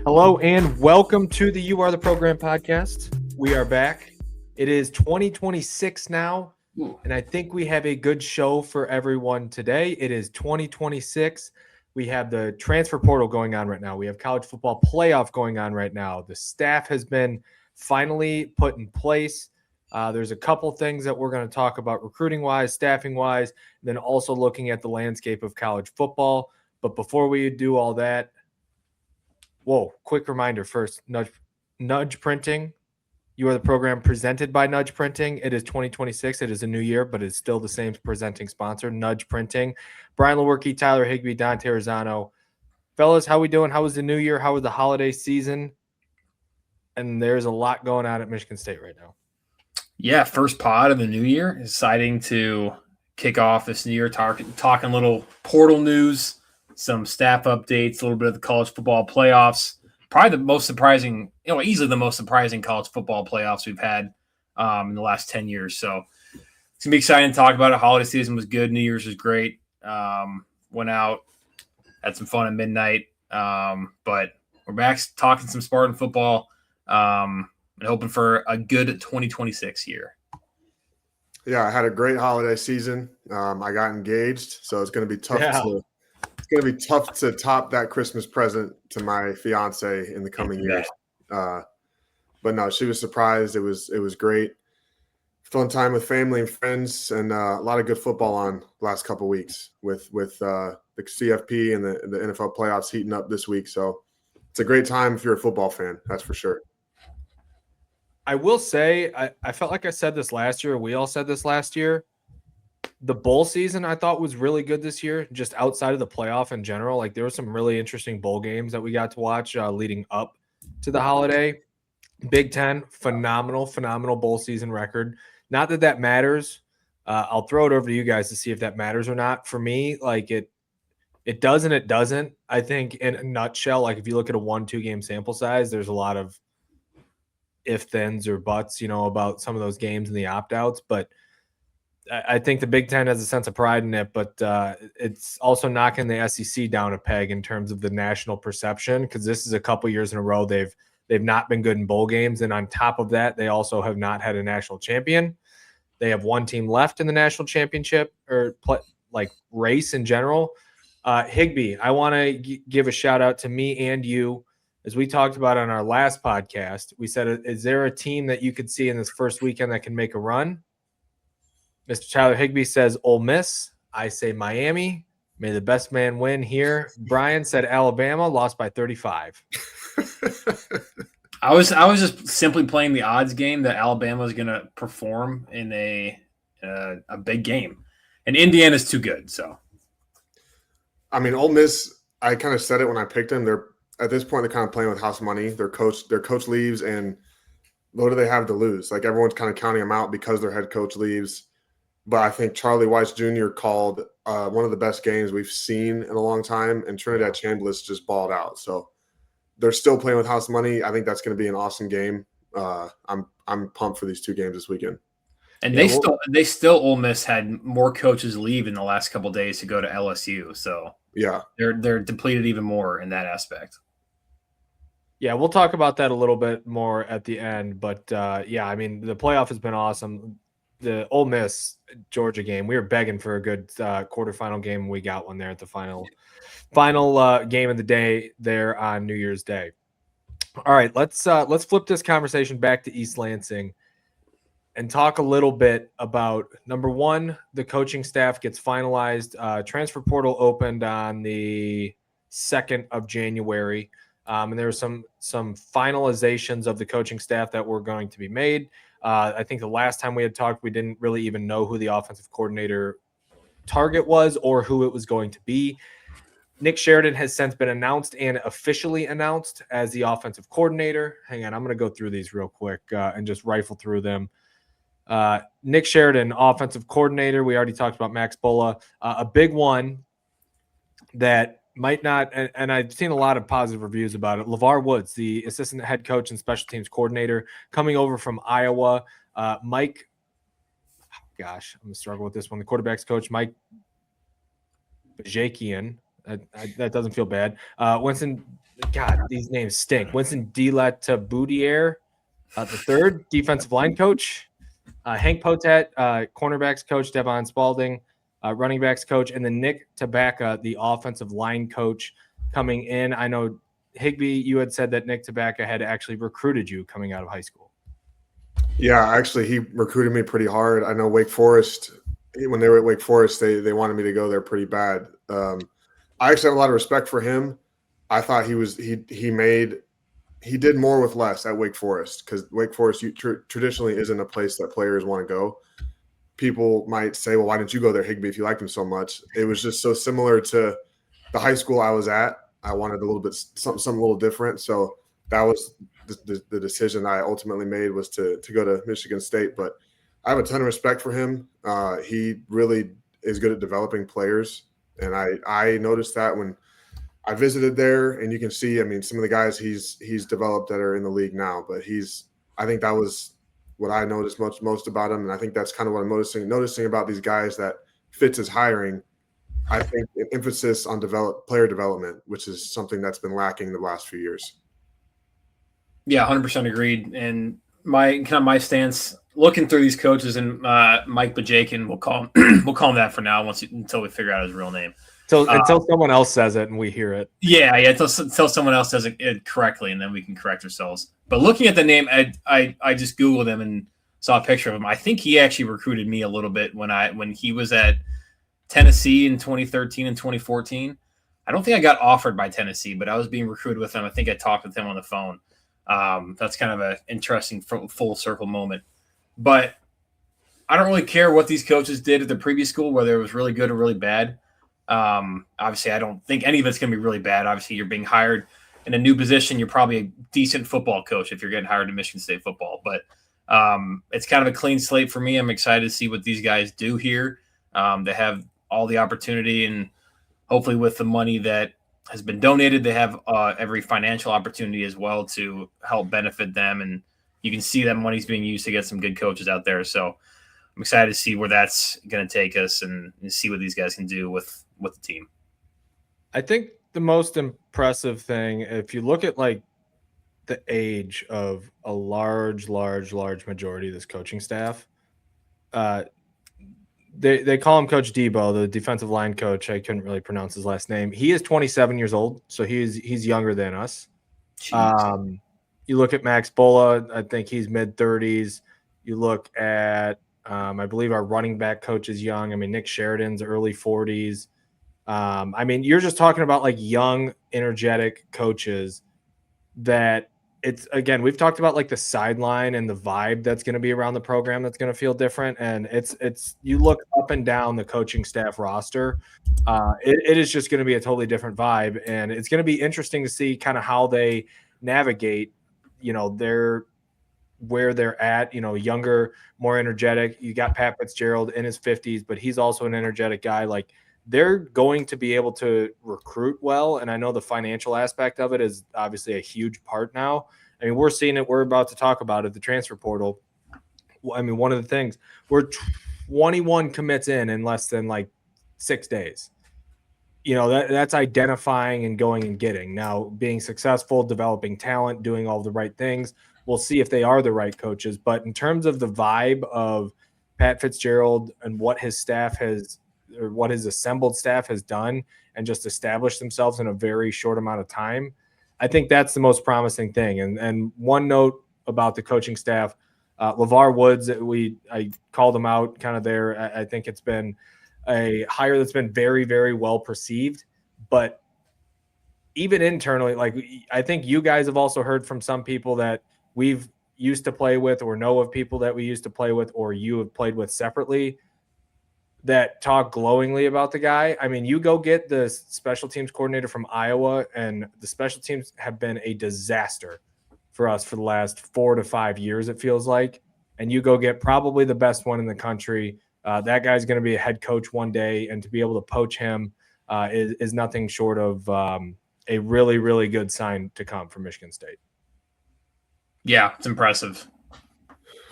Hello and welcome to the You Are the Program podcast. We are back. It is 2026 now, and I think we have a good show for everyone today. It is 2026. We have the transfer portal going on right now. We have college football playoff going on right now. The staff has been finally put in place. There's a couple things that we're going to talk about recruiting-wise, staffing-wise, then also looking at the landscape of college football. But before we do all that, whoa, quick reminder first, Nudge Printing. You Are the Program presented by Nudge Printing. It is 2026. It is a new year, but it's still the same presenting sponsor, Nudge Printing. Brian Lewerke, Tyler Higbee, Don Terrazano. Fellas, how we doing? How was the new year? How was the holiday season? And there's a lot going on at Michigan State right now. Yeah, first pod of the new year. Exciting to kick off this new year, talking little portal news, some staff updates, a little bit of the college football playoffs. Probably the most surprising, easily the most surprising college football playoffs we've had in the last 10 years. So it's going to be exciting to talk about it. Holiday season was good. New Year's was great. Went out, had some fun at midnight. But we're back talking some Spartan football. And hoping for a good 2026 year. Yeah, I had a great holiday season. I got engaged, so it's going to be tough. It's going to be tough to top that Christmas present to my fiance in the coming years. But no, she was surprised. It was great. Fun time with family and friends, and a lot of good football on the last couple of weeks with the CFP and the NFL playoffs heating up this week. So it's a great time if you're a football fan. That's for sure. I will say, I felt like I said this last year. We all said this last year. The bowl season I thought was really good this year, just outside of the playoff in general. Like there were some really interesting bowl games that we got to watch leading up to the holiday. Big Ten, phenomenal bowl season record. Not that that matters. I'll throw it over to you guys to see if that matters or not. For me, like it does and it doesn't. I think in a nutshell, like if you look at a 1-2 game sample size, there's a lot of if thens or buts, about some of those games and the opt-outs. But I think the Big Ten has a sense of pride in it, but it's also knocking the SEC down a peg in terms of the national perception, because this is a couple years in a row they've not been good in bowl games. And on top of that, they also have not had a national champion. They have one team left in the national championship or race in general. Higbee, I want to give a shout out to me and you. As we talked about on our last podcast, we said, is there a team that you could see in this first weekend that can make a run? Mr. Tyler Higbee says Ole Miss. I say Miami. May the best man win here. Brian said Alabama, lost by 35. I was just simply playing the odds game that Alabama is going to perform in a big game. And Indiana's too good, so. I mean, Ole Miss, I kind of said it when I picked them. At this point, they're kind of playing with house money. Their coach leaves, and what do they have to lose? Like everyone's kind of counting them out because their head coach leaves. But I think Charlie Weiss Jr. called one of the best games we've seen in a long time, and Trinidad Chambliss just balled out. So they're still playing with house money. I think that's going to be an awesome game. I'm pumped for these two games this weekend. And they still Ole Miss had more coaches leave in the last couple of days to go to LSU. So yeah, they're depleted even more in that aspect. Yeah, we'll talk about that a little bit more at the end. But, yeah, I mean, the playoff has been awesome. The Ole Miss Georgia game, we were begging for a good quarterfinal game. We got one there at the final game of the day there on New Year's Day. All right, let's flip this conversation back to East Lansing and talk a little bit about, number one, the coaching staff gets finalized. Transfer portal opened on the 2nd of January. And there were some finalizations of the coaching staff that were going to be made. I think the last time we had talked, we didn't really even know who the offensive coordinator target was or who it was going to be. Nick Sheridan has since been announced and officially announced as the offensive coordinator. Hang on, I'm going to go through these real quick and just rifle through them. Nick Sheridan, offensive coordinator. We already talked about Max Bola. A big one that might not, and I've seen a lot of positive reviews about it. LeVar Woods, the assistant head coach and special teams coordinator, coming over from Iowa. Mike, gosh, I'm going to struggle with this one. The quarterback's coach, Mike Bajakian. That doesn't feel bad. Winston God, these names stink. Winston Boudier, the third defensive line coach. Hank Potet, cornerbacks coach, Devon Spalding, running backs coach, and then Nick Tabaka, the offensive line coach, coming in. I know, Higby, you had said that Nick Tabaka had actually recruited you coming out of high school. Yeah, actually, he recruited me pretty hard. I know Wake Forest, when they were at Wake Forest, they wanted me to go there pretty bad. I actually have a lot of respect for him. I thought he did more with less at Wake Forest, because Wake Forest traditionally isn't a place that players want to go. People might say, well, why didn't you go there, Higby, if you liked him so much? It was just so similar to the high school I was at. I wanted a little bit something a little different. So that was the decision I ultimately made, was to go to Michigan State. But I have a ton of respect for him. He really is good at developing players. And I noticed that when I visited there, and you can see, I mean, some of the guys he's developed that are in the league now, but I think that was what I noticed most about him. And I think that's kind of what I'm noticing about these guys that Fitz is hiring. I think an emphasis on player development, which is something that's been lacking the last few years. Yeah, 100% agreed. And my stance looking through these coaches, and Mike Bajakin, we'll call him that for now until we figure out his real name. Until someone else says it and we hear it. Yeah, until someone else says it correctly, and then we can correct ourselves. But looking at the name, I just Googled him and saw a picture of him. I think he actually recruited me a little bit when he was at Tennessee in 2013 and 2014. I don't think I got offered by Tennessee, but I was being recruited with him. I think I talked with him on the phone. That's kind of an interesting full circle moment. But I don't really care what these coaches did at the previous school, whether it was really good or really bad. Obviously, I don't think any of it's going to be really bad. Obviously, you're being hired in a new position. You're probably a decent football coach if you're getting hired to Michigan State football. But it's kind of a clean slate for me. I'm excited to see what these guys do here. They have all the opportunity, and hopefully with the money that has been donated, they have every financial opportunity as well to help benefit them. And you can see that money's being used to get some good coaches out there. So I'm excited to see where that's going to take us and see what these guys can do with the team. I think the most impressive thing, if you look at like the age of a large majority of this coaching staff, they call him Coach Debo, the defensive line coach. I couldn't really pronounce his last name. He is 27 years old, so he's younger than us. You look at Max Bola, I think he's mid-30s. You look at I believe our running back coach is young. I mean, Nick Sheridan's early 40s. I mean, you're just talking about like young, energetic coaches that it's, again, we've talked about like the sideline and the vibe that's going to be around the program that's going to feel different. And it's you look up and down the coaching staff roster, it is just going to be a totally different vibe. And it's going to be interesting to see kind of how they navigate, where they're at, younger, more energetic. You got Pat Fitzgerald in his 50s, but he's also an energetic guy. Like, they're going to be able to recruit well. And I know the financial aspect of it is obviously a huge part now. I mean, we're seeing it. We're about to talk about it, the transfer portal. I mean, one of the things, we're 21 commits in less than like 6 days. That's identifying and going and getting. Now, being successful, developing talent, doing all the right things. We'll see if they are the right coaches. But in terms of the vibe of Pat Fitzgerald and what his staff has, or what his assembled staff has done and just established themselves in a very short amount of time, I think that's the most promising thing. And one note about the coaching staff, LeVar Woods, I called him out kind of there. I think it's been a hire that's been very, very well perceived, but even internally, like, I think you guys have also heard from some people that we've used to play with or know of people that we used to play with or you have played with separately that talk glowingly about the guy. I mean, you go get the special teams coordinator from Iowa, and the special teams have been a disaster for us for the last 4 to 5 years, it feels like. And you go get probably the best one in the country. That guy's going to be a head coach one day, and to be able to poach him is nothing short of a really, really good sign to come from Michigan State. Yeah, it's impressive.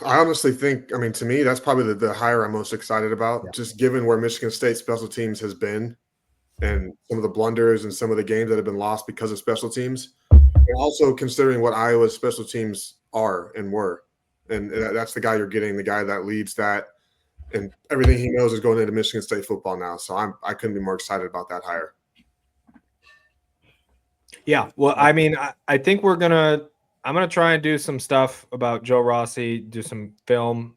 I honestly think, I mean, to me, that's probably the hire I'm most excited about, just given where Michigan State special teams has been and some of the blunders and some of the games that have been lost because of special teams. And also considering what Iowa's special teams are and were. And that's the guy you're getting, the guy that leads that. And everything he knows is going into Michigan State football now. So I couldn't be more excited about that hire. Yeah. Well, I mean, I think I'm going to try and do some stuff about Joe Rossi, do some film,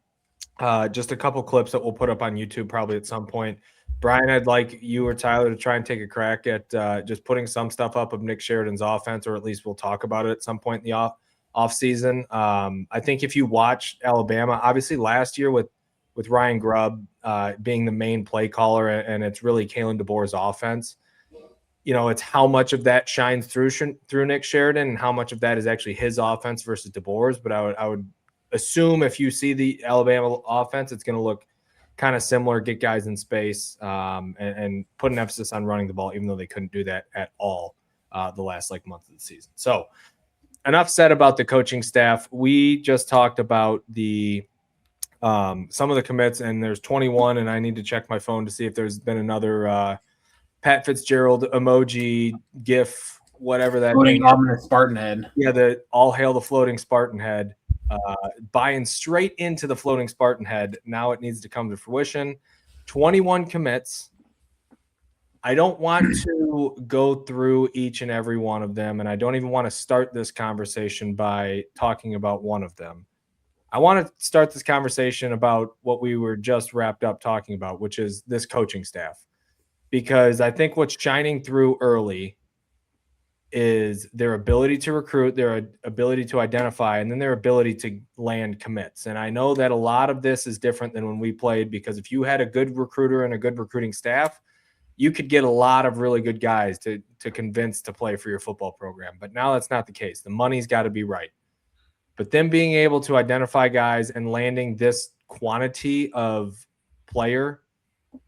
just a couple clips that we'll put up on YouTube probably at some point. Brian, I'd like you or Tyler to try and take a crack at just putting some stuff up of Nick Sheridan's offense, or at least we'll talk about it at some point in the off season. I think if you watch Alabama, obviously last year with Ryan Grubb being the main play caller, and it's really Kalen DeBoer's offense. It's how much of that shines through Nick Sheridan and how much of that is actually his offense versus DeBoer's. But I would assume if you see the Alabama offense, it's going to look kind of similar, get guys in space, and put an emphasis on running the ball, even though they couldn't do that at all the last month of the season. So enough said about the coaching staff. We just talked about the some of the commits, and there's 21, and I need to check my phone to see if there's been another Pat Fitzgerald emoji, GIF, whatever that floating thing is. Ominous Spartan head. Yeah, the all hail the floating Spartan head. Buying straight into the floating Spartan head. Now it needs to come to fruition. 21 commits. I don't want to go through each and every one of them, and I don't even want to start this conversation by talking about one of them. I want to start this conversation about what we were just wrapped up talking about, which is this coaching staff. Because I think what's shining through early is their ability to recruit, their ability to identify, and then their ability to land commits. And I know that a lot of this is different than when we played, because if you had a good recruiter and a good recruiting staff, you could get a lot of really good guys to convince to play for your football program. But now that's not the case. The money's got to be right. But then being able to identify guys and landing this quantity of player,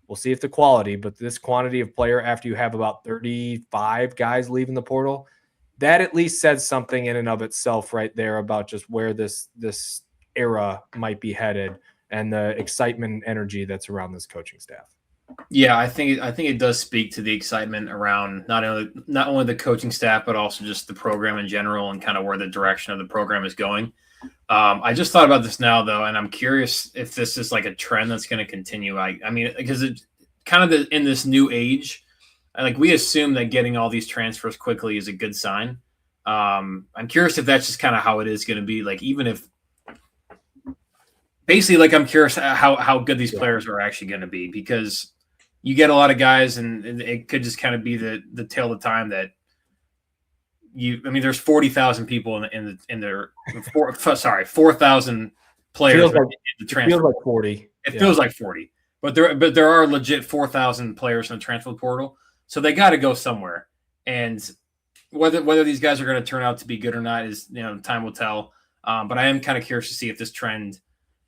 we'll see if the quality, but this quantity of player after you have about 35 guys leaving the portal, that at least says something in and of itself right there about just where this era might be headed and the excitement and energy that's around this coaching staff. Yeah, I think it does speak to the excitement around not only the coaching staff, but also just the program in general and kind of where the direction of the program is going. I just thought about this now, though, and I'm curious if this is like a trend that's going to continue. I mean, because it kind of in this new age, we assume that getting all these transfers quickly is a good sign. I'm curious if that's just kind of how it is going to be. Even if basically, I'm curious how good these players are actually going to be, because you get a lot of guys, and it could just kind of be the tale of time that there's 40,000 people in their 4,000 players in the transfer. It feels like 40. It feels like 40, but there are legit 4,000 players in the transfer portal, so they got to go somewhere. And whether these guys are going to turn out to be good or not is time will tell. But I am kind of curious to see if this trend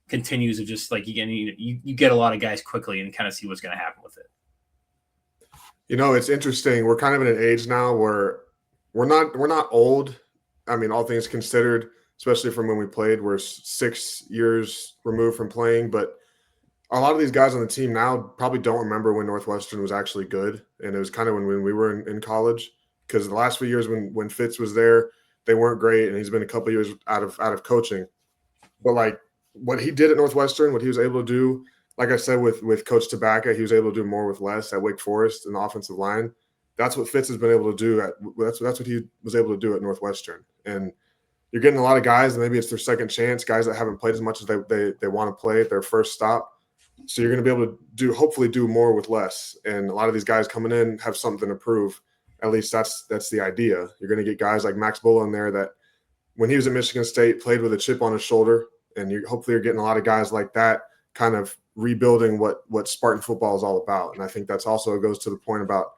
continues of just you get a lot of guys quickly and kind of see what's going to happen with it. It's interesting. We're kind of in an age now where we're not old. I mean, all things considered, especially from when we played, we're 6 years removed from playing. But a lot of these guys on the team now probably don't remember when Northwestern was actually good. And it was kind of when we were in college, because the last few years when Fitz was there, they weren't great. And he's been a couple of years out of coaching. But what he did at Northwestern, what he was able to do, like I said, with Coach Tabaka, he was able to do more with less at Wake Forest in the offensive line. That's what Fitz has been able to do. That's what he was able to do at Northwestern. And you're getting a lot of guys, and maybe it's their second chance, guys that haven't played as much as they want to play at their first stop. So you're going to be able to hopefully do more with less. And a lot of these guys coming in have something to prove. At least that's the idea. You're going to get guys like Max Bulla in there that when he was at Michigan State played with a chip on his shoulder. And hopefully you're getting a lot of guys like that kind of rebuilding what Spartan football is all about. And I think that's also goes to the point about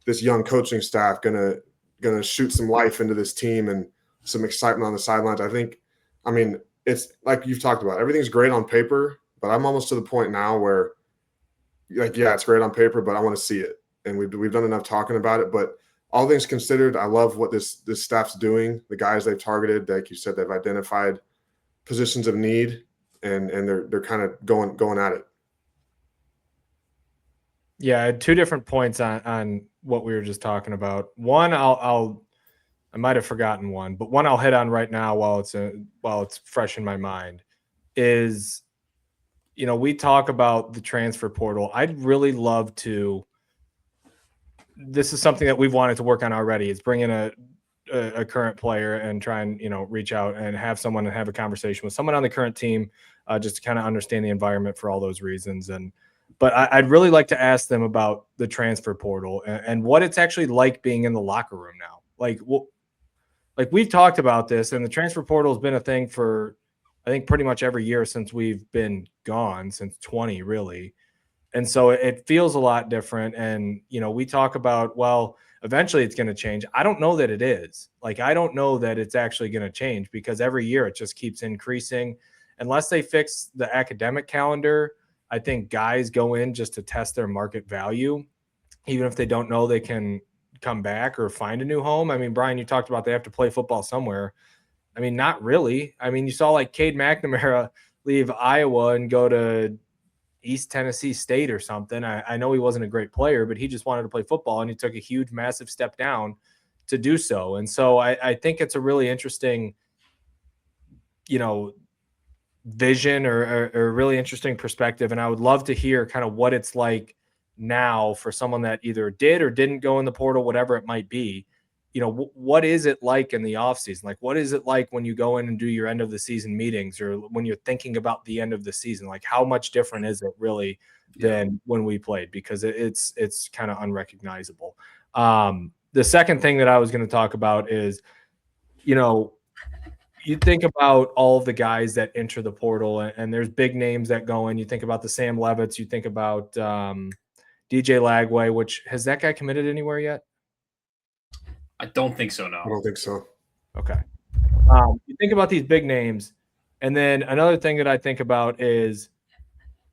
this young coaching staff gonna shoot some life into this team and some excitement on the sidelines. I mean, it's like you've talked about. Everything's great on paper, but I'm almost to the point now where, it's great on paper, but I want to see it. And we've done enough talking about it. But all things considered, I love what this staff's doing. The guys they've targeted, like you said, they've identified positions of need, and they're kind of going at it. Yeah, I had two different points on what we were just talking about. One, I'll I might have forgotten one, but one I'll hit on right now while it's fresh in my mind is, we talk about the transfer portal. I'd really love to. This is something that we've wanted to work on already. Is bring in a current player and try and reach out and have someone and have a conversation with someone on the current team, just to kind of understand the environment for all those reasons. But I'd really like to ask them about the transfer portal and what it's actually like being in the locker room now. Like we've talked about this, and the transfer portal has been a thing for, I think, pretty much every year since we've been gone, since 20 really. And so it feels a lot different. And, we talk about, well, eventually it's going to change. I don't know that it is. Like, I don't know that it's actually going to change because every year it just keeps increasing. Unless they fix the academic calendar, I think guys go in just to test their market value, even if they don't know they can come back or find a new home. I mean, Brian, you talked about they have to play football somewhere. I mean, not really. I mean, you saw like Cade McNamara leave Iowa and go to East Tennessee State or something. I know he wasn't a great player, but he just wanted to play football, and he took a huge, massive step down to do so. And so I think it's a really interesting, vision or a really interesting perspective. And I would love to hear kind of what it's like now for someone that either did or didn't go in the portal, whatever it might be. What is it like in the offseason? Like, what is it like when you go in and do your end of the season meetings, or when you're thinking about the end of the season? Like, how much different is it really than when we played? Because it's kind of unrecognizable. The second thing that I was going to talk about is, you think about all of the guys that enter the portal, and there's big names that go in. You think about the Sam Levitts, you think about DJ Lagway, which has that guy committed anywhere yet? I don't think so, no. I don't think so. Okay. You think about these big names, and then another thing that I think about is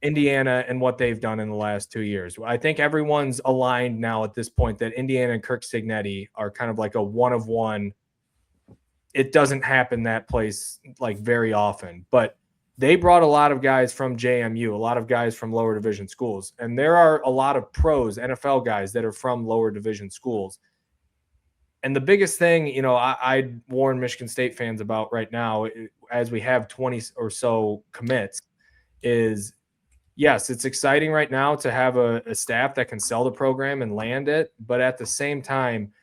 Indiana and what they've done in the last 2 years. I think everyone's aligned now at this point that Indiana and Kirk Cignetti are kind of like a one of one. It doesn't happen that place like very often, but they brought a lot of guys from JMU, a lot of guys from lower division schools. And there are a lot of pros, NFL guys that are from lower division schools. And the biggest thing, I warn Michigan State fans about right now, as we have 20 or so commits, is yes, it's exciting right now to have a staff that can sell the program and land it. But at the same time,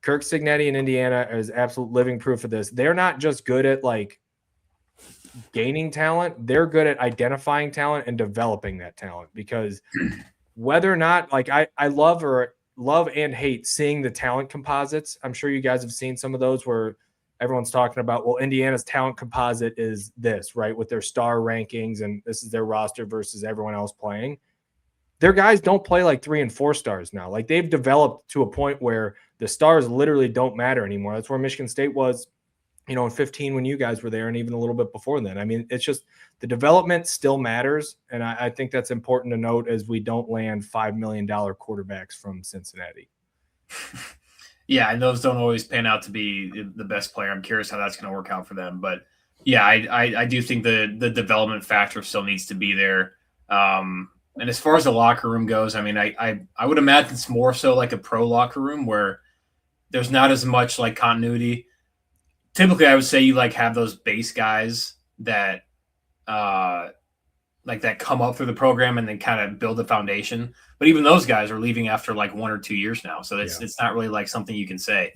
Kirk Cignetti in Indiana is absolute living proof of this. They're not just good at like gaining talent. They're good at identifying talent and developing that talent, because whether or not, like, I love and hate seeing the talent composites. I'm sure you guys have seen some of those where everyone's talking about, well, Indiana's talent composite is this, right? With their star rankings, and this is their roster versus everyone else playing. Their guys don't play like 3 and 4 stars now. Like, they've developed to a point where the stars literally don't matter anymore. That's where Michigan State was, in 15 when you guys were there, and even a little bit before then. I mean, it's just the development still matters. And I think that's important to note as we don't land $5 million quarterbacks from Cincinnati. Yeah, and those don't always pan out to be the best player. I'm curious how that's going to work out for them. But yeah, I do think the development factor still needs to be there. And as far as the locker room goes, I mean, I would imagine it's more so like a pro locker room where there's not as much like continuity. Typically, I would say you like have those base guys that like that come up through the program and then kind of build the foundation. But even those guys are leaving after like 1 or 2 years now, so it's not really like something you can say.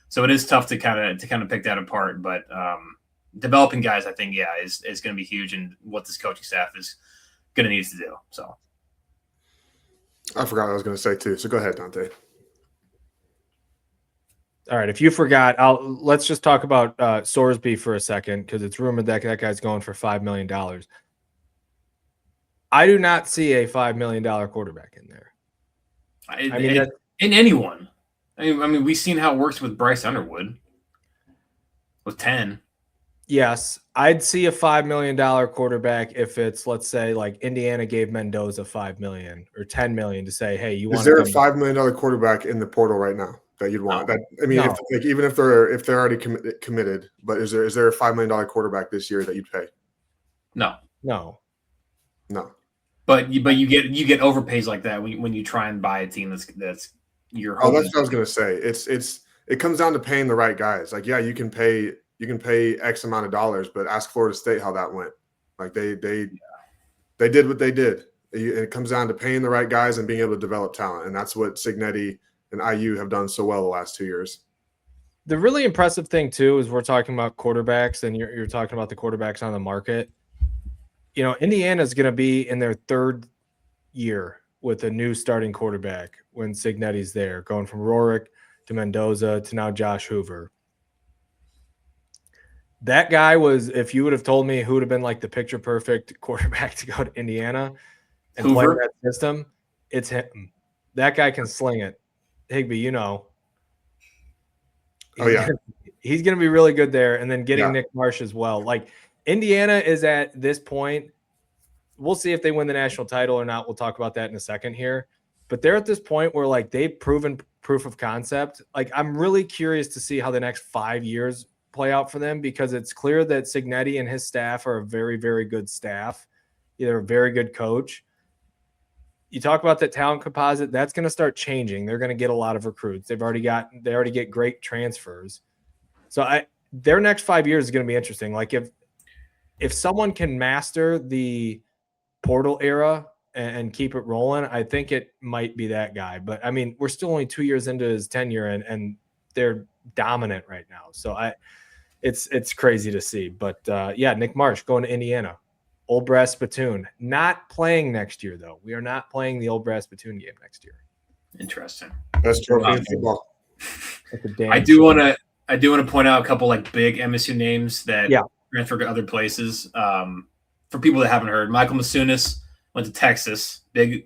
So it is tough to kind of pick that apart. But developing guys, I think, is going to be huge, and what this coaching staff is going to need to do. So I forgot what I was going to say too. So go ahead, Dante. All right, if you forgot, let's just talk about Sorsby for a second, because it's rumored that guy's going for $5 million. I do not see a $5 million quarterback in there. In anyone. I mean, we've seen how it works with Bryce Underwood with 10. Yes, I'd see a $5 million quarterback if it's, let's say, like Indiana gave Mendoza $5 million or $10 million to say, hey, you want? Is there a $5 million quarterback in the portal right now that you'd want? No. Even if they're already committed, but is there a $5 million quarterback this year that you'd pay? No. But you get overpays like that when you try and buy a team that's your home. Oh, that's what I was gonna say. It's it comes down to paying the right guys. Like, yeah, you can pay X amount of dollars, but ask Florida State how that went. Like they did what they did. It comes down to paying the right guys and being able to develop talent, and that's what Signetti and IU have done so well the last 2 years. The really impressive thing too is we're talking about quarterbacks, and you're talking about the quarterbacks on the market. You know, Indiana is going to be in their third year with a new starting quarterback when Signetti's there, going from Rorick to Mendoza to now Josh Hoover. That guy was, if you would have told me who would have been like the picture perfect quarterback to go to Indiana and play in that system, it's him. That guy can sling it. Higbee, you know. He's going to be really good there. And then getting Nick Marsh as well. Like, Indiana is at this point, we'll see if they win the national title or not. We'll talk about that in a second here. But they're at this point where, like, they've proven proof of concept. Like, I'm really curious to see how the next 5 years play out for them, because it's clear that Signetti and his staff are a very, very good staff. They're a very good coach. You talk about that talent composite, that's going to start changing. They're going to get a lot of recruits. They already get great transfers. So their next 5 years is going to be interesting. Like, if someone can master the portal era and keep it rolling, I think it might be that guy. But I mean, we're still only 2 years into his tenure, and they're dominant right now. So it's crazy to see. But yeah, Nick Marsh going to Indiana. Old Brass Spittoon. Not playing next year, though. We are not playing the Old Brass Spittoon game next year. Interesting. Best trophy in football. I do want to point out a couple like big MSU names that transferred to other places. For people that haven't heard, Michael Masunis went to Texas. Big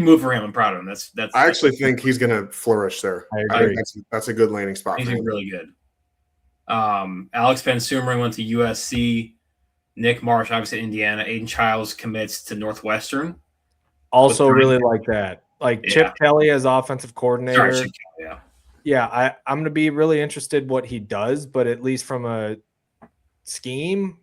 move for him. I'm proud of him. That's. I actually think he's going to flourish there. I agree. That's a good landing spot. He's really good. Alex Van Sumeren went to USC. Nick Marsh, obviously Indiana. Aiden Childs commits to Northwestern. Also really like that. Like Chip Kelly as offensive coordinator. Sorry, Chip Kelly, I'm going to be really interested what he does, but at least from a scheme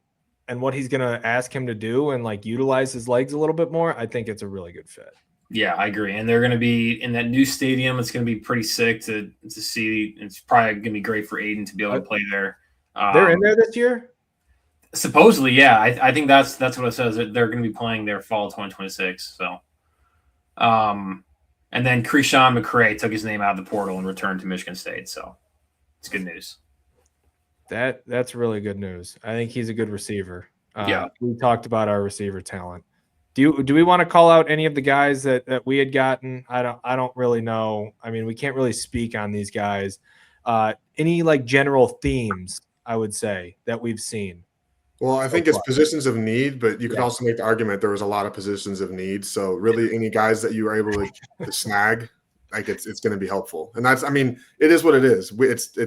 and what he's going to ask him to do and like utilize his legs a little bit more, I think it's a really good fit. Yeah, I agree. And they're going to be in that new stadium. It's going to be pretty sick to see. It's probably going to be great for Aiden to be able to play there. They're in there this year? Supposedly, yeah. I think that's what it says. That they're going to be playing there fall 2026. So, and then Krishan McCray took his name out of the portal and returned to Michigan State. So, it's good news. That's really good news. I think he's a good receiver. Yeah, we talked about our receiver talent. Do we want to call out any of the guys that we had gotten? I don't really know. I mean, we can't really speak on these guys. Any like general themes, I would say, that we've seen. Well, I think it's positions of need, but you could also make the argument there was a lot of positions of need. So really, any guys that you were able to snag, like it's going to be helpful. And that's, I mean, it is what it is.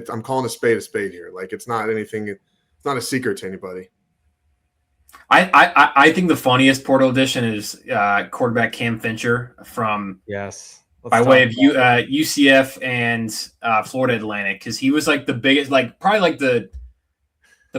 I'm calling a spade here. Like it's not anything. It's not a secret to anybody. I think the funniest portal addition is quarterback Cam Fincher from by way of UCF and Florida Atlantic, because he was like the biggest, like probably like the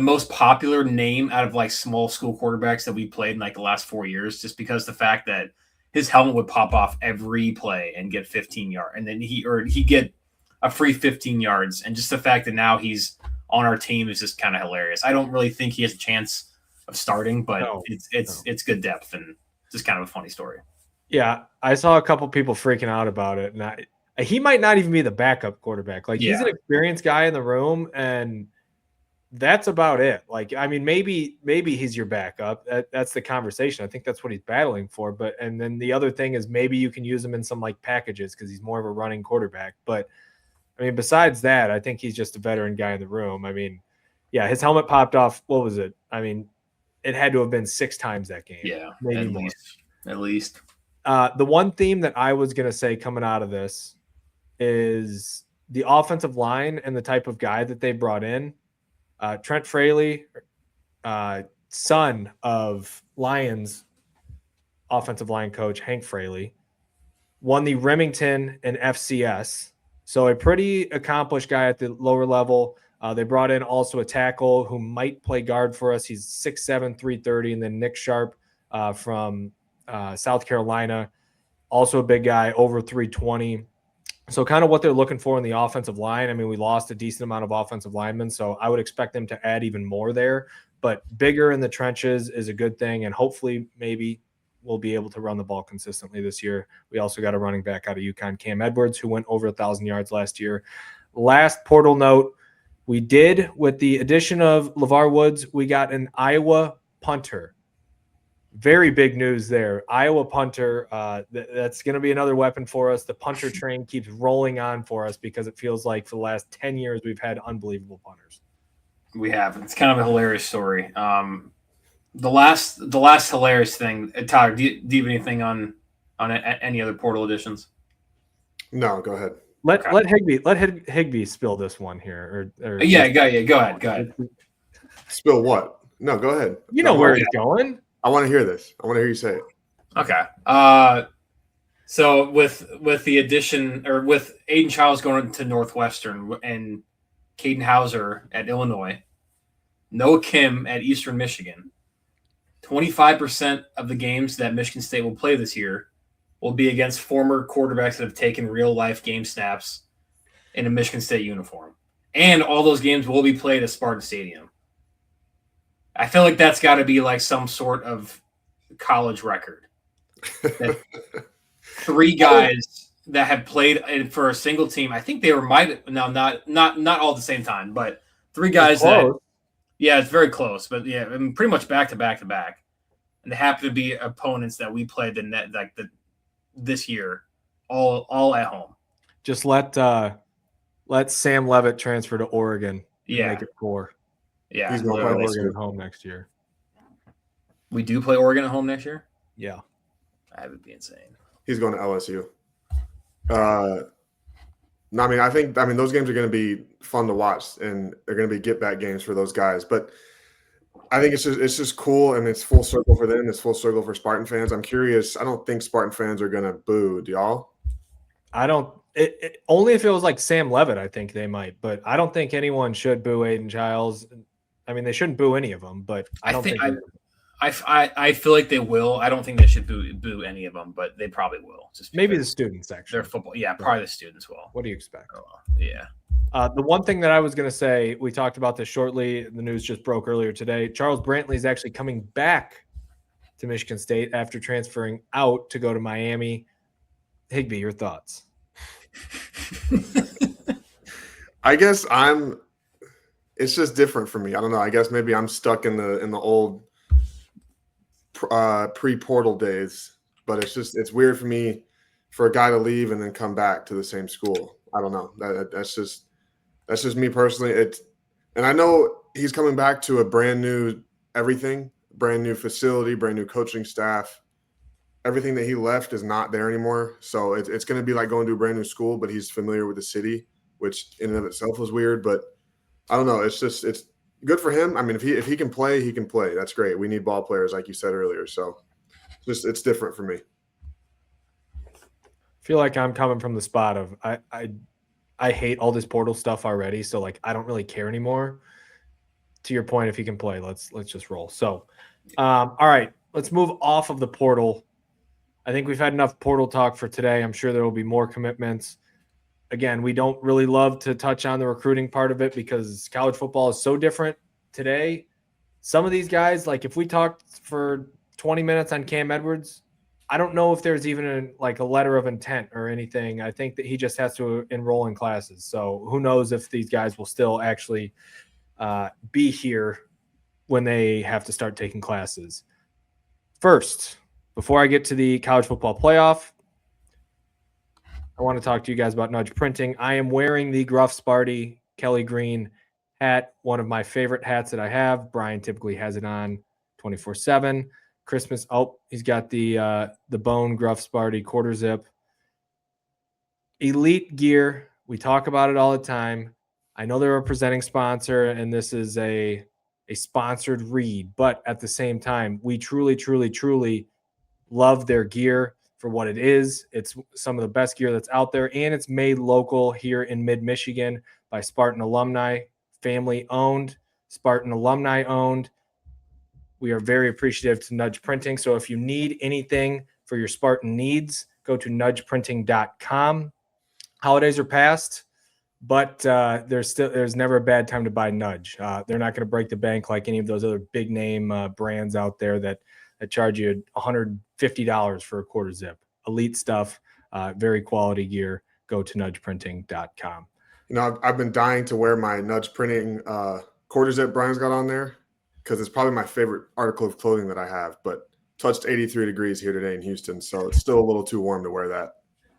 most popular name out of like small school quarterbacks that we played in like the last 4 years, just because the fact that his helmet would pop off every play and get 15 yards, and then he'd get a free 15 yards, and just the fact that now he's on our team is just kind of hilarious. I don't really think he has a chance of starting, but it's good depth and just kind of a funny story. Yeah, I saw a couple people freaking out about it, and he might not even be the backup quarterback. Like he's an experienced guy in the room, and that's about it. Like, I mean, maybe he's your backup. That's the conversation. I think that's what he's battling for. And then the other thing is maybe you can use him in some like packages because he's more of a running quarterback. But I mean, besides that, I think he's just a veteran guy in the room. I mean, yeah, his helmet popped off. What was it? I mean, it had to have been 6 times that game. Yeah, maybe more. At least. The one theme that I was going to say coming out of this is the offensive line and the type of guy that they brought in. Trent Fraley, son of Lions offensive line coach Hank Fraley, won the Remington and FCS. So a pretty accomplished guy at the lower level. They brought in also a tackle who might play guard for us. He's 6'7", 330. And then Nick Sharp from South Carolina, also a big guy, over 320. So kind of what they're looking for in the offensive line. I mean, we lost a decent amount of offensive linemen, so I would expect them to add even more there. But bigger in the trenches is a good thing, and hopefully maybe we'll be able to run the ball consistently this year. We also got a running back out of UConn, Cam Edwards, who went over 1,000 yards last year. Last portal note, we did, with the addition of LeVar Woods, we got an Iowa punter. Very big news there. Iowa punter. That's going to be another weapon for us. The punter train keeps rolling on for us because it feels like for the last 10 years we've had unbelievable punters. We have. It's kind of a hilarious story. The last hilarious thing, Tyler, do you have anything on any other portal additions? No, go ahead. Let Higbee spill this one here. Or yeah, go ahead. Spill what? No, go ahead. You know where he's going. I want to hear this. I want to hear you say it. Okay. So with the addition, or with Aiden Childs going to Northwestern and Caden Hauser at Illinois, Noah Kim at Eastern Michigan, 25% of the games that Michigan State will play this year will be against former quarterbacks that have taken real-life game snaps in a Michigan State uniform. And all those games will be played at Spartan Stadium. I feel like that's got to be like some sort of college record. That 3 guys that have played for a single team, I think they were not all at the same time, but 3 guys that – yeah, it's very close, but yeah, I mean, pretty much back to back, and they happen to be opponents that we played this year, all at home. Just let Sam Levitt transfer to Oregon. Yeah, make it 4. Yeah, he's going to play Oregon at home next year. We do play Oregon at home next year. Yeah, that would be insane. He's going to LSU. No, I mean, those games are going to be fun to watch, and they're going to be get-back games for those guys. But I think it's just cool, and it's full circle for them. It's full circle for Spartan fans. I'm curious. I don't think Spartan fans are going to boo. Do y'all? I don't. Only if it was like Sam Levitt, I think they might. But I don't think anyone should boo Aiden Childs. I mean, they shouldn't boo any of them. But I don't think. I feel like they will. I don't think they should boo any of them, but they probably will. Just maybe the students, actually. They're football. Yeah, probably the students will. What do you expect? Oh, yeah. The one thing that I was going to say, we talked about this shortly. The news just broke earlier today. Charles Brantley is actually coming back to Michigan State after transferring out to go to Miami. Higbee, your thoughts? I guess it's just different for me. I don't know. I guess maybe I'm stuck in the old pre-portal days, but it's weird for me for a guy to leave and then come back to the same school. I don't know. That's just me personally. And I know he's coming back to a brand new everything, brand new facility, brand new coaching staff. Everything that he left is not there anymore. So it's going to be like going to a brand new school, but he's familiar with the city, which in and of itself was weird. But I don't know. It's good for him. I mean, if he can play, he can play. That's great. We need ball players, like you said earlier. So it's different for me. I feel like I'm coming from the spot of I hate all this portal stuff already. So like I don't really care anymore. To your point, if he can play, let's just roll. So all right, let's move off of the portal. I think we've had enough portal talk for today. I'm sure there will be more commitments. Again, we don't really love to touch on the recruiting part of it because college football is so different today. Some of these guys, like if we talked for 20 minutes on Cam Edwards, I don't know if there's even a letter of intent or anything. I think that he just has to enroll in classes. So who knows if these guys will still actually be here when they have to start taking classes. First, before I get to the college football playoff, I want to talk to you guys about Nudge Printing. I am wearing the Gruff Sparty Kelly Green hat, one of my favorite hats that I have. Brian typically has it on 24/7. Christmas. Oh, he's got the Bone Gruff Sparty quarter zip. Elite gear. We talk about it all the time. I know they're a presenting sponsor, and this is a sponsored read, but at the same time, we truly, truly, truly love their gear for what it is. It's some of the best gear that's out there, and it's made local here in mid-Michigan by Spartan alumni, family owned, Spartan alumni owned. We are very appreciative to Nudge Printing. So if you need anything for your Spartan needs, go to nudgeprinting.com. holidays are past, but there's never a bad time to buy Nudge. They're not going to break the bank like any of those other big name brands out there that charge you $150 for a quarter zip. Elite stuff, very quality gear. Go to nudgeprinting.com. I've been dying to wear my Nudge Printing quarter zip Brian's got on there because it's probably my favorite article of clothing that I have. But touched 83 degrees here today in Houston, so it's still a little too warm to wear that.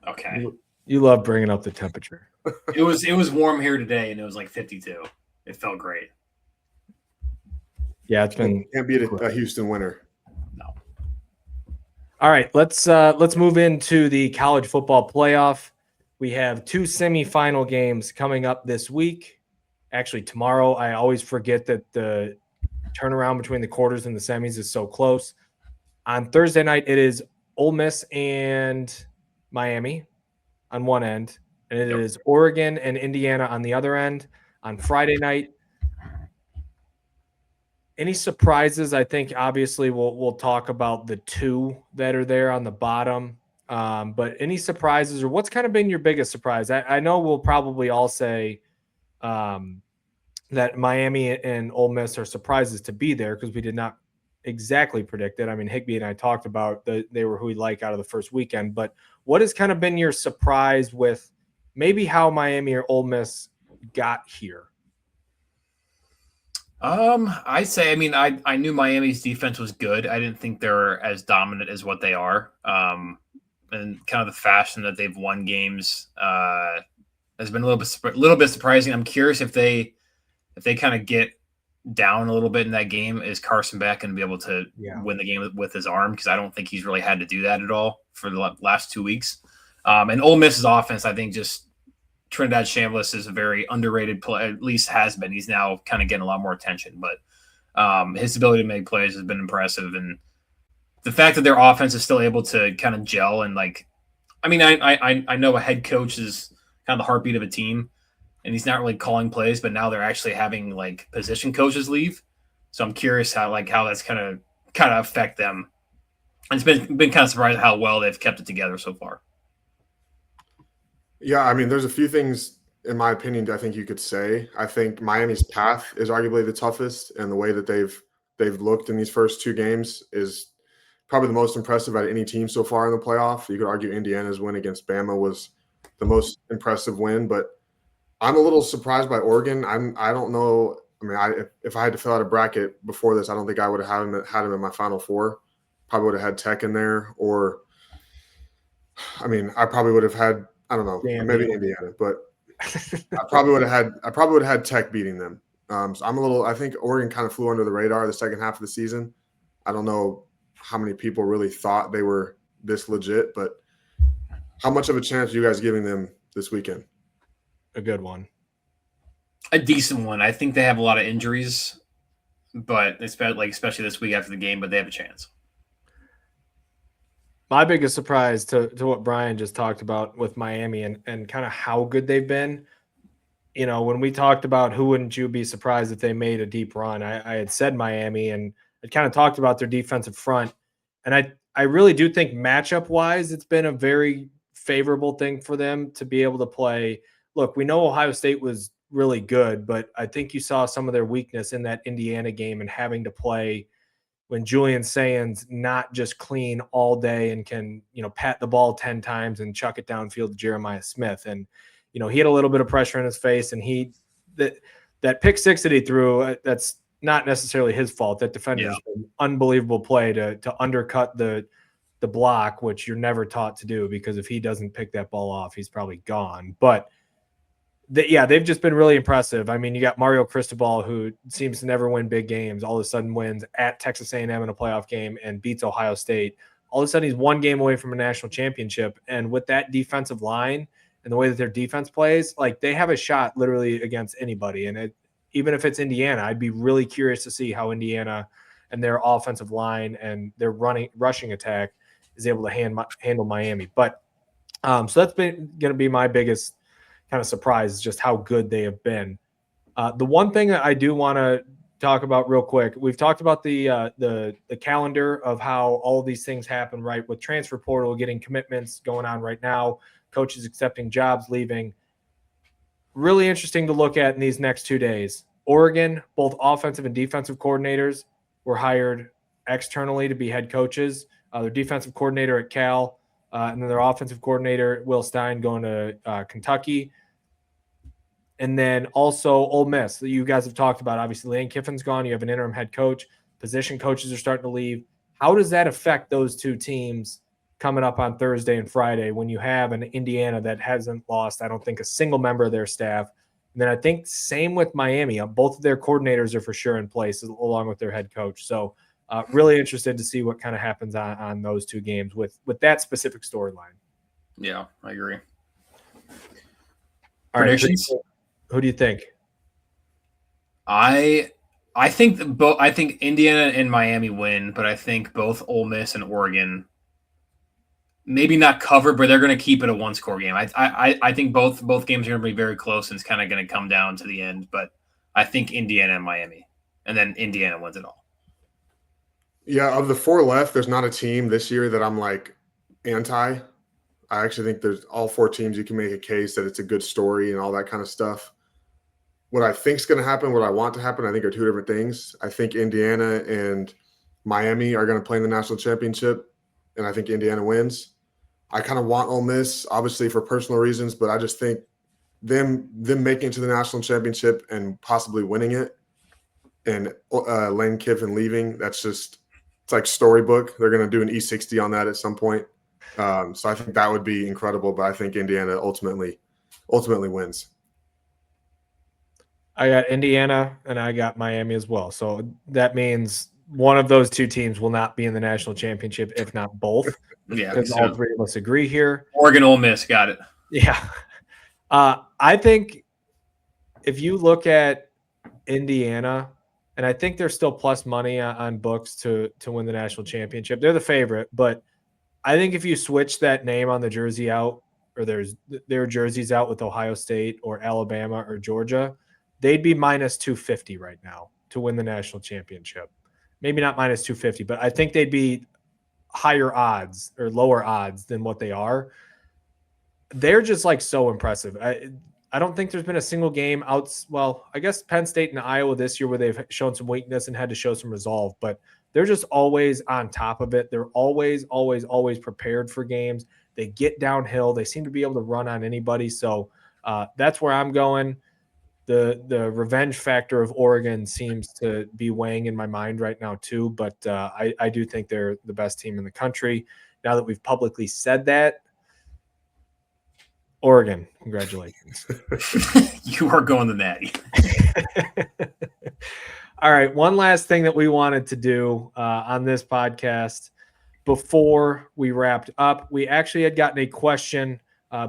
Okay. You love bringing up the temperature. It was warm here today, and it was like 52. It felt great. Yeah, it's been can't beat a Houston winter. No. All right, let's move into the college football playoff. We have 2 semifinal games coming up this week. Actually, tomorrow. I always forget that the turnaround between the quarters and the semis is so close. On Thursday night, it is Ole Miss and Miami on one end, and it is Oregon and Indiana on the other end. On Friday night, any surprises? I think obviously we'll talk about the 2 that are there on the bottom. But any surprises, or what's kind of been your biggest surprise? I know we'll probably all say that Miami and Ole Miss are surprises to be there because we did not exactly predict it. I mean, Higby and I talked about they were who we like out of the first weekend. But what has kind of been your surprise with maybe how Miami or Ole Miss got here? I'd say, I knew Miami's defense was good. I didn't think they were as dominant as what they are. And kind of the fashion that they've won games has been a little bit surprising. I'm curious if they kind of get down a little bit in that game, is Carson back going to be able to win the game with his arm? Because I don't think he's really had to do that at all for the last 2 weeks. And Ole Miss's offense, I think just Trinidad Chambliss is a very underrated player, at least has been. He's now kind of getting a lot more attention, but his ability to make plays has been impressive. And the fact that their offense is still able to kind of gel and I know a head coach is kind of the heartbeat of a team, and he's not really calling plays, but now they're actually having like position coaches leave. So I'm curious how that's kind of affect them. And it's been kind of surprising how well they've kept it together so far. Yeah, there's a few things, in my opinion, I think you could say. I think Miami's path is arguably the toughest, and the way that they've looked in these first 2 games is probably the most impressive out of any team so far in the playoff. You could argue Indiana's win against Bama was the most impressive win, but I'm a little surprised by Oregon. I don't know. If I had to fill out a bracket before this, I don't think I would have had him in my Final Four. Probably would have had Tech in there, or I probably would have had, I don't know, maybe Indiana, but I probably would have had Tech beating them. So I think Oregon kind of flew under the radar the second half of the season. I don't know how many people really thought they were this legit, but how much of a chance are you guys giving them this weekend? A good one. A decent one. I think they have a lot of injuries, but especially this week after the game, but they have a chance. My biggest surprise to what Brian just talked about with Miami and kind of how good they've been. When we talked about who wouldn't you be surprised if they made a deep run, I had said Miami, and I kind of talked about their defensive front. And I really do think matchup-wise, it's been a very favorable thing for them to be able to play. Look, we know Ohio State was really good, but I think you saw some of their weakness in that Indiana game and having to play when Julian Sayans not just clean all day and can, pat the ball 10 times and chuck it downfield to Jeremiah Smith. And, he had a little bit of pressure in his face, and that pick 6 that he threw, that's not necessarily his fault. That defender is an unbelievable play to undercut the block, which you're never taught to do, because if he doesn't pick that ball off, he's probably gone. But they've just been really impressive. You got Mario Cristobal, who seems to never win big games, all of a sudden wins at Texas A&M in a playoff game and beats Ohio State. All of a sudden, he's 1 game away from a national championship. And with that defensive line and the way that their defense plays, they have a shot literally against anybody. And even if it's Indiana, I'd be really curious to see how Indiana and their offensive line and their rushing attack is able to handle Miami. But so that's been going to be my biggest kind of surprise, just how good they have been. The one thing that I do want to talk about real quick, we've talked about the calendar of how all of these things happen, right? With transfer portal, getting commitments going on right now. coaches accepting jobs, leaving. Really interesting to look at in these next 2 days. Oregon, both offensive and defensive coordinators were hired externally to be head coaches. Their defensive coordinator at Cal, and then their offensive coordinator, Will Stein, going to Kentucky. And then also Ole Miss that you guys have talked about. Obviously, Lane Kiffin's gone. You have an interim head coach. Position coaches are starting to leave. How does that affect those two teams coming up on Thursday and Friday when you have an Indiana that hasn't lost, I don't think, a single member of their staff? And then I think same with Miami. Both of their coordinators are for sure in place along with their head coach. So really interested to see what kind of happens on those two games with that specific storyline. Yeah, I agree. All Predictions? Right, who do you think? I think I think Indiana and Miami win, but I think both Ole Miss and Oregon maybe not cover, but they're going to keep it a one-score game. I think both games are going to be very close, and it's kind of going to come down to the end. But I think Indiana and Miami, and then Indiana wins it all. Yeah, of the four left, there's not a team this year that I'm like anti. I actually think there's all four teams you can make a case that it's a good story and all that kind of stuff. What I think is going to happen, what I want to happen, I think are two different things. I think Indiana and Miami are going to play in the national championship, and I think Indiana wins. I kind of want Ole Miss, obviously for personal reasons, but I just think them making it to the national championship and possibly winning it, and Lane Kiffin leaving, it's like storybook. They're going to do an E60 on that at some point. So I think that would be incredible, but I think Indiana ultimately wins. I got Indiana and I got Miami as well. So that means one of those two teams will not be in the national championship, if not both. Yeah, because all three of us agree here. Oregon, Ole Miss, got it. Yeah. I think if you look at Indiana, and I think they're still plus money on books to win the national championship. They're the favorite, but I think if you switch that name on the jersey out, or their jerseys out with Ohio State or Alabama or Georgia, they'd be minus 250 right now to win the national championship. Maybe not minus 250, but I think they'd be higher odds or lower odds than what they are. They're just like so impressive. I don't think there's been a single game well, I guess Penn State and Iowa this year where they've shown some weakness and had to show some resolve, but they're just always on top of it. They're always prepared for games. They get downhill. They seem to be able to run on anybody. So that's where I'm going. The revenge factor of Oregon seems to be weighing in my mind right now too, but I do think they're the best team in the country. Now that we've publicly said that, Oregon, congratulations. You are going to Natty. All right, one last thing that we wanted to do on this podcast before we wrapped up. We actually had gotten a question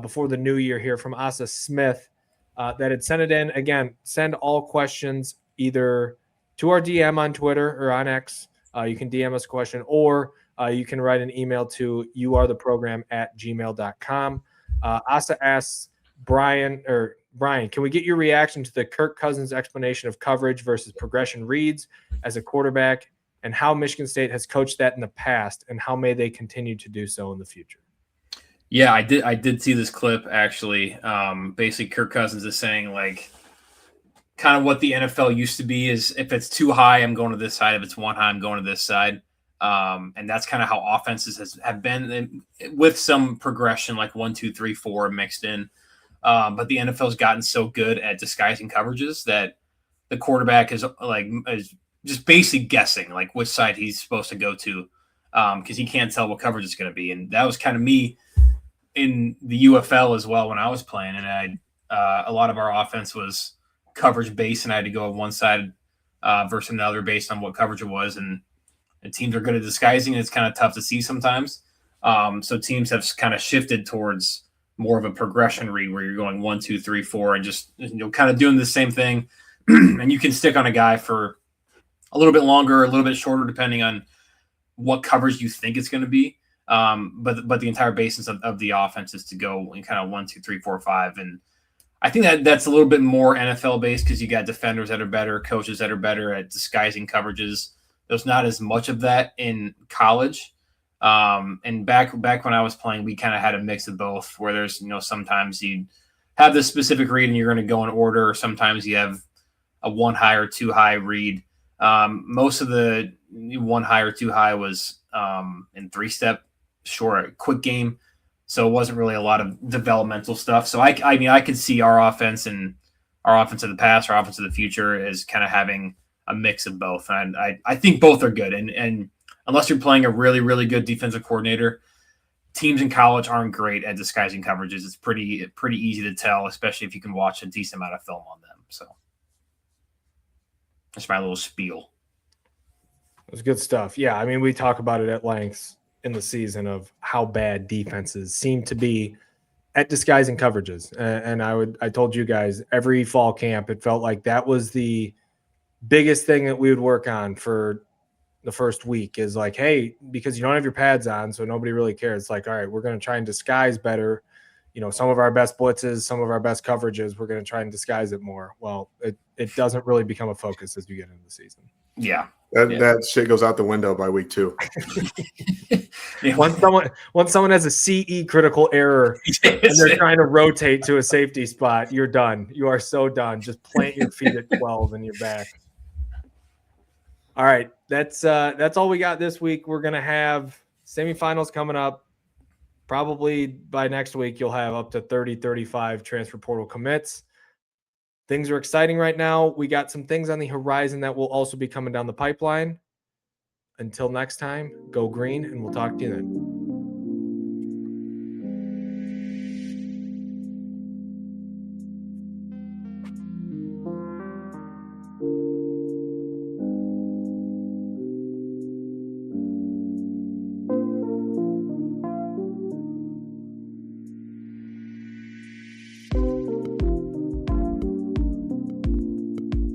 before the new year here from Asa Smith that had sent it in. Again, send all questions either to our DM on Twitter or on X. You can DM us a question, or you can write an email to youaretheprogram@gmail.com. Asa asks, Brian, can we get your reaction to the Kirk Cousins explanation of coverage versus progression reads as a quarterback, and how Michigan State has coached that in the past, and how may they continue to do so in the future? Yeah, I did see this clip actually. Basically, Kirk Cousins is saying like kind of what the NFL used to be is if it's too high, I'm going to this side. If it's one high, I'm going to this side. And that's kind of how offenses have been with some progression, like 1, 2, 3, 4 mixed in. But the NFL's gotten so good at disguising coverages that the quarterback is just basically guessing like which side he's supposed to go to because he can't tell what coverage it's going to be. And that was kind of me in the UFL as well when I was playing. And a lot of our offense was coverage based, and I had to go on one side versus another based on what coverage it was. And teams are good at disguising, and it's kind of tough to see sometimes. So teams have kind of shifted towards more of a progression read where you're going 1, 2, 3, 4, and just kind of doing the same thing. And you can stick on a guy for a little bit longer, a little bit shorter, depending on what coverage you think it's going to be. But the entire basis of the offense is to go in kind of 1, 2, 3, 4, 5. And I think that's a little bit more NFL based because you got defenders that are better, coaches that are better at disguising coverages. There's not as much of that in college. And back when I was playing, we kind of had a mix of both, where there's, sometimes you have this specific read and you're going to go in order, or sometimes you have a 1 high or 2 high read. Most of the 1 high or 2 high was in 3-step, short, quick game. So it wasn't really a lot of developmental stuff. So I mean, I could see our offense and our offense of the past, our offense of the future as kind of having a mix of both. And I think both are good. And unless you're playing a really, really good defensive coordinator, teams in college aren't great at disguising coverages. It's pretty easy to tell, especially if you can watch a decent amount of film on them. So that's my little spiel. It was good stuff. Yeah, I mean, we talk about it at length in the season of how bad defenses seem to be at disguising coverages. And I told you guys every fall camp, it felt like that was the biggest thing that we would work on for the first week is like, hey, because you don't have your pads on, so nobody really cares. It's like, all right, we're going to try and disguise better. Some of our best blitzes, some of our best coverages, we're going to try and disguise it more. Well, it doesn't really become a focus as we get into the season. Yeah. That shit goes out the window by week 2. Once someone has a CE critical error and they're trying to rotate to a safety spot, you're done. You are so done. Just plant your feet at 12 and you're back. All right, that's all we got this week. We're gonna have semifinals coming up. Probably by next week, you'll have up to 30, 35 transfer portal commits. Things are exciting right now. We got some things on the horizon that will also be coming down the pipeline. Until next time, go green, and we'll talk to you then.